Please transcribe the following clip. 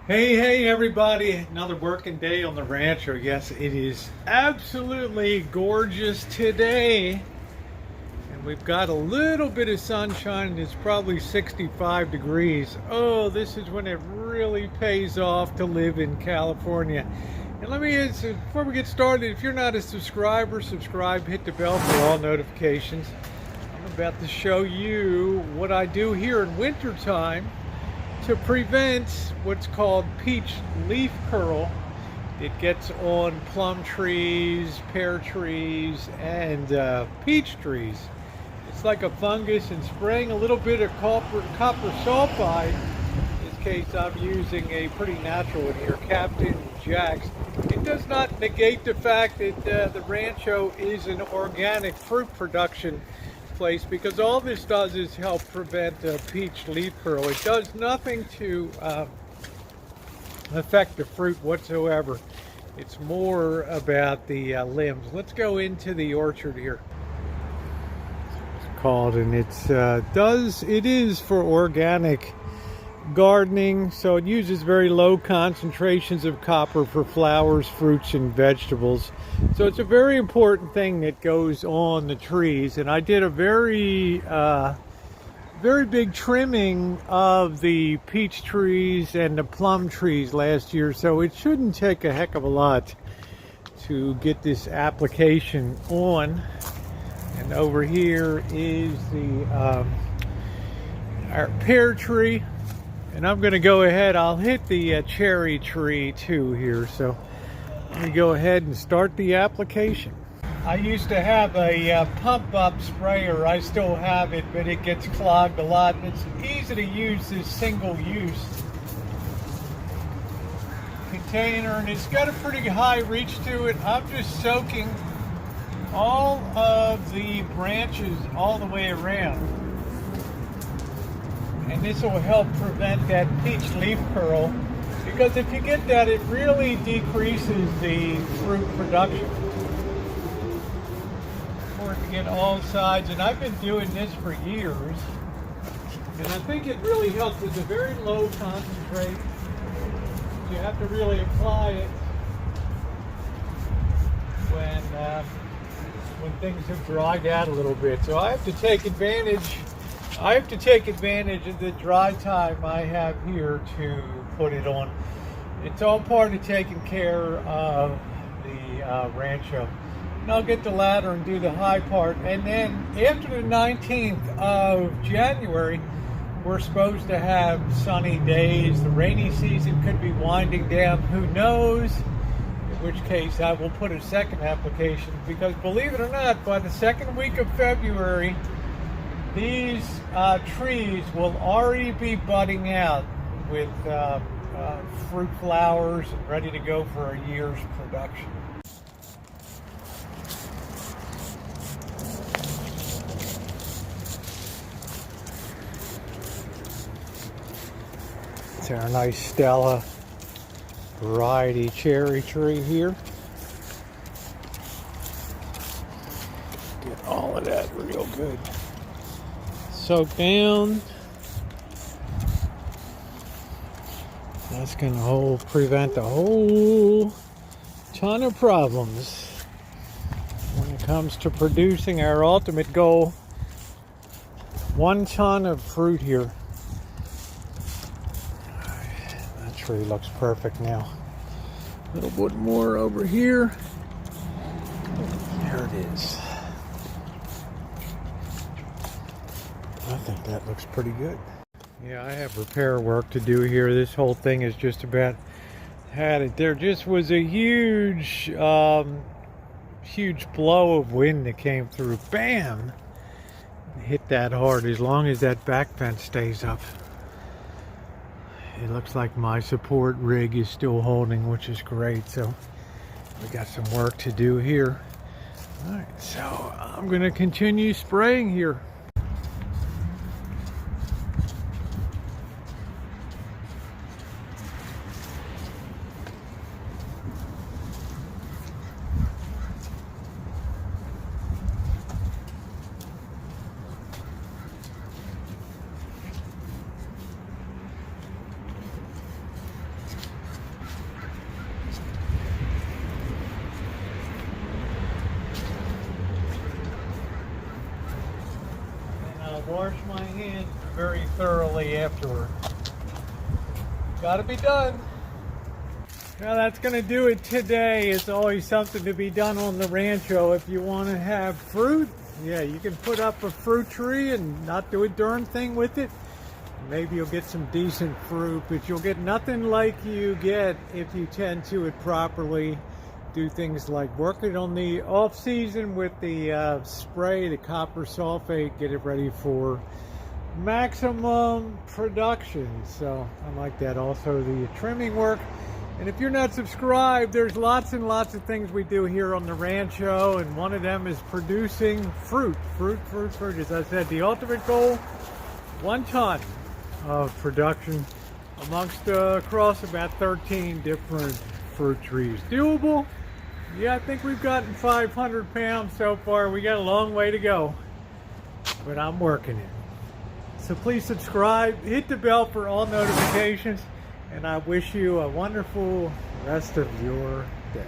Hey everybody, another working day on the Rancho. Yes, it is absolutely gorgeous today. And we've got a little bit of sunshine and it's probably 65 degrees. Oh, this is when it really pays off to live in California. And before we get started, if you're not a subscriber, subscribe, hit the bell for all notifications. I'm about to show you what I do here in wintertime to prevent what's called peach leaf curl. It gets on plum trees, pear trees, and peach trees. It's like a fungus, and spraying a little bit of copper sulfide. In this case, I'm using a pretty natural one here, Captain Jack's. It does not negate the fact that the Rancho is an organic fruit production place, because all this does is help prevent peach leaf curl. It does nothing to affect the fruit whatsoever. It's more about the limbs. Let's go into the orchard here. It's called, and it is for organic gardening, so it uses very low concentrations of copper for flowers, fruits, and vegetables. So it's a very important thing that goes on the trees. And I did a very big trimming of the peach trees and the plum trees last year, so it shouldn't take a heck of a lot to get this application on. And over here is our pear tree. And I'm going to go ahead, I'll hit the cherry tree too here. So let me go ahead and start the application. I used to have a pump up sprayer. I still have it, but it gets clogged a lot. It's easy to use this single use container, and it's got a pretty high reach to it. I'm just soaking all of the branches all the way around. And this will help prevent that peach leaf curl, because if you get that, it really decreases the fruit production. For it to get all sides, and I've been doing this for years, and I think it really helps. It's a very low concentrate. You have to really apply it when things have dried out a little bit. So I have to take advantage of the dry time I have here to put it on. It's all part of taking care of the Rancho. And I'll get the ladder and do the high part. And then after the 19th of January, we're supposed to have sunny days. The rainy season could be winding down, who knows? In which case I will put a second application, because believe it or not, by the second week of February, these trees will already be budding out with fruit flowers and ready to go for a year's production. It's our nice Stella variety cherry tree here. Get all of that real good soaked down. That's going to prevent a whole ton of problems when it comes to producing our ultimate goal. 1 ton of fruit here. That tree looks perfect now. A little bit more over here. There it is. I think that looks pretty good. Yeah, I have repair work to do here. This whole thing is just about had it. There just was a huge blow of wind that came through. Bam! Hit that hard. As long as that back fence stays up, it looks like my support rig is still holding, which is great. So we got some work to do here. All right, so I'm going to continue spraying here. hand very thoroughly afterward. Gotta be done. Now that's gonna do it today. It's always something to be done on the Rancho. If you want to have fruit, yeah, you can put up a fruit tree and not do a darn thing with it. Maybe you'll get some decent fruit, but you'll get nothing like you get if you tend to it properly. Do things like work it on the off season with the spray, the copper sulfate, get it ready for maximum production. So I like that. Also the trimming work. And if you're not subscribed, there's lots and lots of things we do here on the Rancho, and one of them is producing fruit. As I said, the ultimate goal, 1 ton of production across about 13 different fruit trees. Doable? Yeah, I think we've gotten 500 pounds so far. We got a long way to go, but I'm working it. So please subscribe, hit the bell for all notifications, and I wish you a wonderful rest of your day.